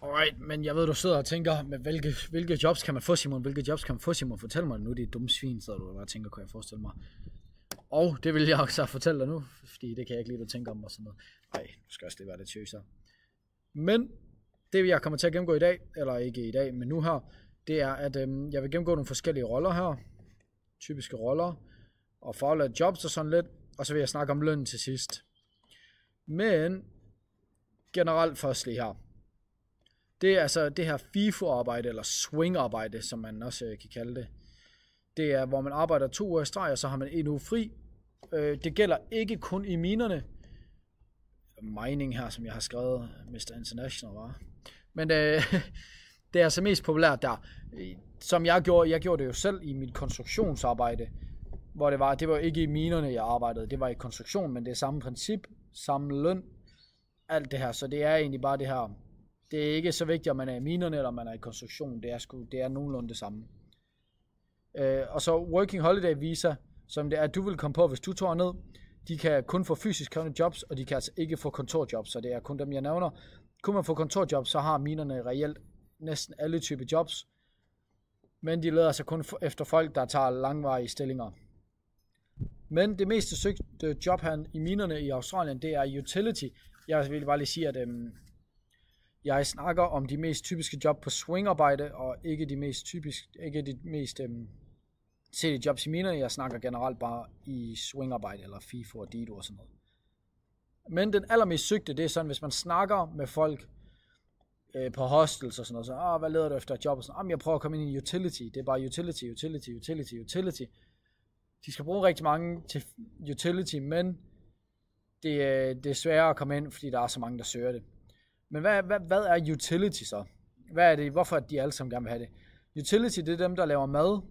Alright, men jeg ved, du sidder og tænker, med hvilke jobs kan man få, Simon? Hvilke jobs kan man få, Simon? Fortæl mig nu, det er dumme svin, så du bare tænker, kunne jeg forestille mig. Og det vil jeg også fortælle dig nu, fordi det kan jeg ikke lide, at tænke om og sådan noget. Nej, du skal også lige være lidt tøser. Men det, jeg kommer til at gennemgå i dag, eller ikke i dag, men nu her, det er, at jeg vil gennemgå nogle forskellige roller her. Typiske roller. Og forholde jobs og sådan lidt. Og så vil jeg snakke om løn til sidst. Men generelt først lige her. Det er altså det her FIFO-arbejde, eller swing-arbejde, som man også kan kalde det. Det er, hvor man arbejder 2 uger i streg, og så har man 1 uge fri. Det gælder ikke kun i minerne. Mining her, som jeg har skrevet, Mr. International, var. Men det er altså mest populært der. Som jeg gjorde det jo selv i mit konstruktionsarbejde, hvor det var ikke i minerne, jeg arbejdede. Det var i konstruktion, men det er samme princip, samme løn, alt det her. Så det er egentlig bare det her. Det er ikke så vigtigt, om man er i minerne, eller om man er i konstruktion. Det er nogenlunde det samme. Og så Working Holiday Visa, som det er, du vil komme på, hvis du tager ned. De kan kun få fysisk krævende jobs, og de kan altså ikke få kontorjobs, så det er kun dem, jeg nævner. Kunne man få kontorjobs, så har minerne reelt næsten alle typer jobs. Men de leder altså kun efter folk, der tager langvarige stillinger. Men det meste søgte job her i minerne i Australien, det er utility. Jeg vil bare lige sige, at jeg snakker om de mest typiske job på swingarbejde, og ikke de mest sete jobs i minerne. Jeg snakker generelt bare i swingarbejde, eller FIFO og DIDO og sådan noget. Men den allermest søgte, det er sådan, hvis man snakker med folk på hostels og sådan noget, så hvad leder du efter et job? Og sådan, jeg prøver at komme ind i utility. Det er bare utility. De skal bruge rigtig mange til utility, men det er sværere at komme ind, fordi der er så mange, der søger det. Men hvad er utility så? Hvad er det? Hvorfor er de alle sammen gerne vil have det? Utility, det er dem, der laver mad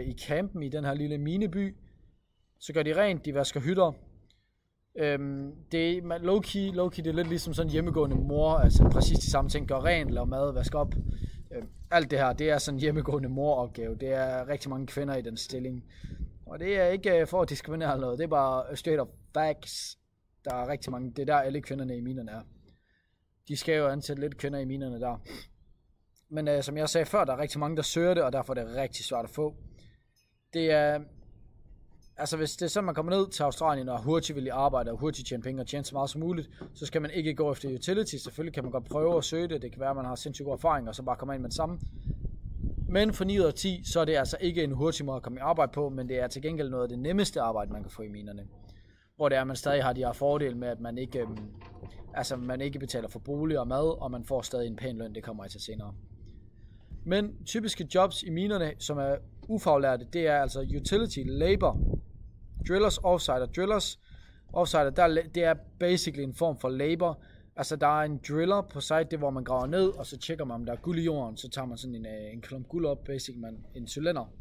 i campen i den her lille mineby. Så gør de rent, de vasker hytter. Det er low-key, det er lidt ligesom sådan en hjemmegående mor, altså præcis de samme ting, gør rent, laver mad, vasker op. Alt det her, det er sådan en hjemmegående moropgave. Det er rigtig mange kvinder i den stilling. Og det er ikke for at diskriminere noget, det er bare straight up facts. Der er rigtig mange, det er der alle kvinderne i minerne er. De skal jo ansætte lidt kvinder i minerne der. Men som jeg sagde før, der er rigtig mange, der søger det, og derfor er det rigtig svært at få. Det er, altså hvis det er sådan, man kommer ned til Australien og hurtigt vil arbejde, og hurtigt tjene penge og tjene så meget som muligt, så skal man ikke gå efter utility. Selvfølgelig kan man godt prøve at søge det. Det kan være, at man har sindssygt god erfaring, og så bare komme ind med det samme. Men for 9 ud af 10, så er det altså ikke en hurtig måde at komme i arbejde på, men det er til gengæld noget af det nemmeste arbejde, man kan få i minerne. Hvor det er, at man stadig har de her fordele med, at man ikke betaler for bolig og mad, og man får stadig en pæn løn, det kommer jeg til senere. Men typiske jobs i minerne, som er ufaglærte, det er altså utility, labor, drillers, offsider. Drillers, offsider, det er basically en form for labor. Altså der er en driller på site, det hvor man graver ned, og så tjekker man, om der er guld i jorden. Så tager man sådan en klump guld op, basically en cylinder.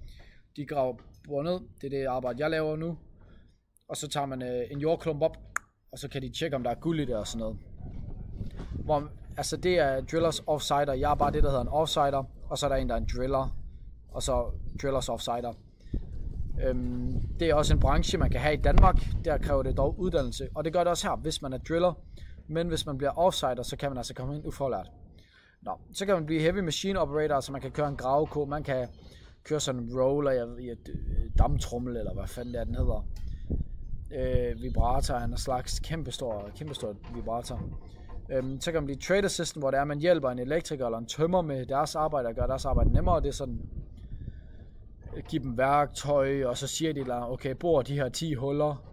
De graver ned, det er det arbejde, jeg laver nu. Og så tager man en jordklump op, og så kan de tjekke, om der er guld i det og sådan noget. Altså det er drillers offsider. Jeg er bare det, der hedder en offsider. Og så er der en, der er en driller. Og så drillers offsider. Det er også en branche, man kan have i Danmark. Der kræver det dog uddannelse. Og det gør det også her, hvis man er driller. Men hvis man bliver offsider, så kan man altså komme ind ufaglært. Så kan man blive heavy machine operator. Altså man kan køre en graveko. Man kan køre sådan en roller i et damptrummel, eller hvad fanden det er, den hedder. Vibrator er en slags kæmpestor vibrator. Så kan man blive trade assistant, hvor det er, man hjælper en elektriker eller en tømrer med deres arbejde og gør deres arbejde nemmere. Det er sådan, give dem værktøj, og så siger de, okay, bor de her 10 huller,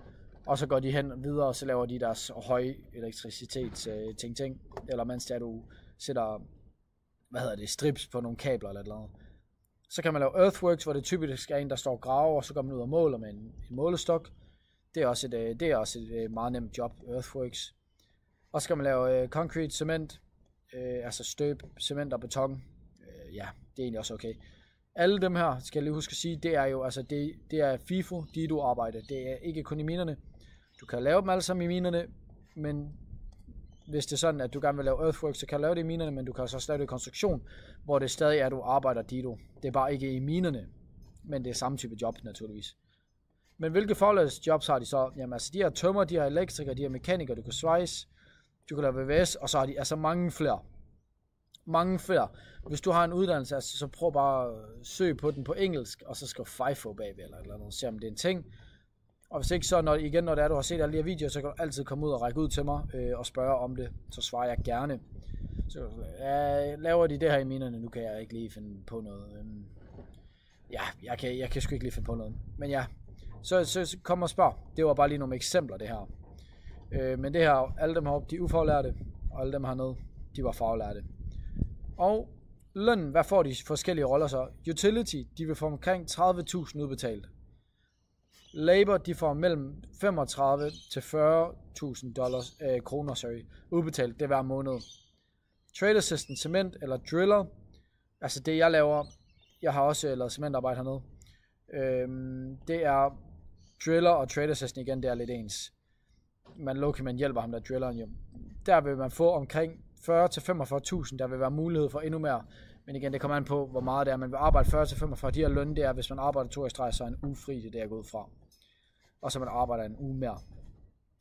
og så går de hen videre, og så laver de deres høje elektricitets ting. Eller mens der du sætter, strips på nogle kabler eller et eller andet. Så kan man lave earthworks, hvor det typisk er en, der står og graver, og så går man ud og måler med en målestok. Det er også et meget nemt job, earthworks. Og så kan man lave concrete, cement, altså støb, cement og beton. Det er egentlig også okay. Alle dem her, skal jeg lige huske at sige, det er jo, altså det er FIFO, DIDO arbejde. Det er ikke kun i minerne. Du kan lave dem alle sammen i minerne, men hvis det er sådan, at du gerne vil lave earthworks, så kan du lave det i minerne, men du kan også lave det i konstruktion, hvor det stadig er, at du arbejder DIDO. Det er bare ikke i minerne, men det er samme type job naturligvis. Men hvilke jobs har de så? Jamen altså, de har tømmer, de har elektrikere, de har mekanikere, du kan svejse, du kan lave VVS, og så har de altså mange flere. mange flere. Hvis du har en uddannelse, altså, så prøv bare at søge på den på engelsk, og så skriv FIFO bagved, eller noget, se om det er en ting. Og hvis ikke, så når det er, du har set alle de her videoer, så kan du altid komme ud og række ud til mig og spørge om det. Så svarer jeg gerne. Så laver de det her i minerne, nu kan jeg ikke lige finde på noget. Jeg kan sgu ikke lige finde på noget. Men ja, så kom og spørg. Det var bare lige nogle eksempler, det her. Men det her, alle dem heroppe, de er ufaglærte, og alle dem hernede, de var faglærte. Og løn, hvad får de forskellige roller så? Utility, de vil få omkring 30.000 udbetalt. Labor, de får mellem 35 til 40.000 kroner udbetalt, det hver måned. Trade assistant, cement eller driller, altså det jeg laver, jeg har også lavet cementarbejde hernede. Det er driller og trade assistant igen, det er lidt ens. Man hjælper ham der drilleren jo. Der vil man få omkring 40 til 45.000, der vil være mulighed for endnu mere. Men igen, det kommer an på, hvor meget det er. Man vil arbejde 40 til 45. De her løn, det er, hvis man arbejder 2 i streg, så er en uge fri, det er jeg gået fra. Og så man arbejder en uge mere.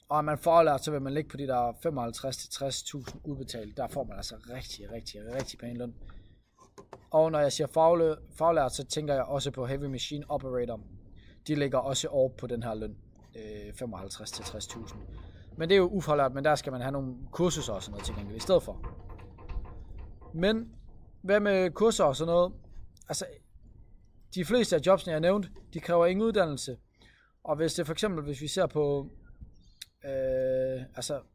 Og er man faglært, så vil man ligge på de der 55 til 60.000 udbetalt. Der får man altså rigtig pæn løn. Og når jeg siger faglært, så tænker jeg også på heavy machine operator. De ligger også over på den her løn. 55 til 60.000. Men det er jo ufaglært, men der skal man have nogle kurser og sådan noget tilgængeligt i stedet for. Men hvad med kurser og sådan noget? Altså, de fleste af jobsene, jeg nævnte, de kræver ingen uddannelse. Og hvis det for eksempel, hvis vi ser på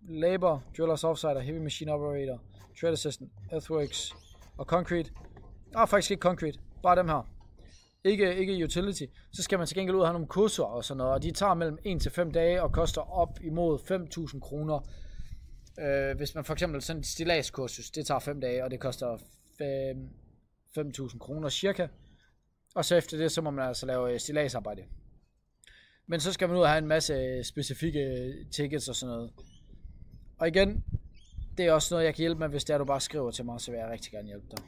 labor, driller, offsider, heavy machine operator, trade assistant, earthworks og concrete. Faktisk ikke concrete, bare dem her. Ikke utility. Så skal man til gengæld ud og have nogle kurser og sådan noget, og de tager mellem 1 til 5 dage og koster op imod 5.000 kroner. Hvis man for eksempel sådan et stilladskursus, det tager 5 dage, og det koster 5.000 kroner cirka. Og så efter det, så må man altså lave stilladsarbejde. Men så skal man ud og have en masse specifikke tickets og sådan noget. Og igen, det er også noget, jeg kan hjælpe med, hvis det er, du bare skriver til mig, så vil jeg rigtig gerne hjælpe dig.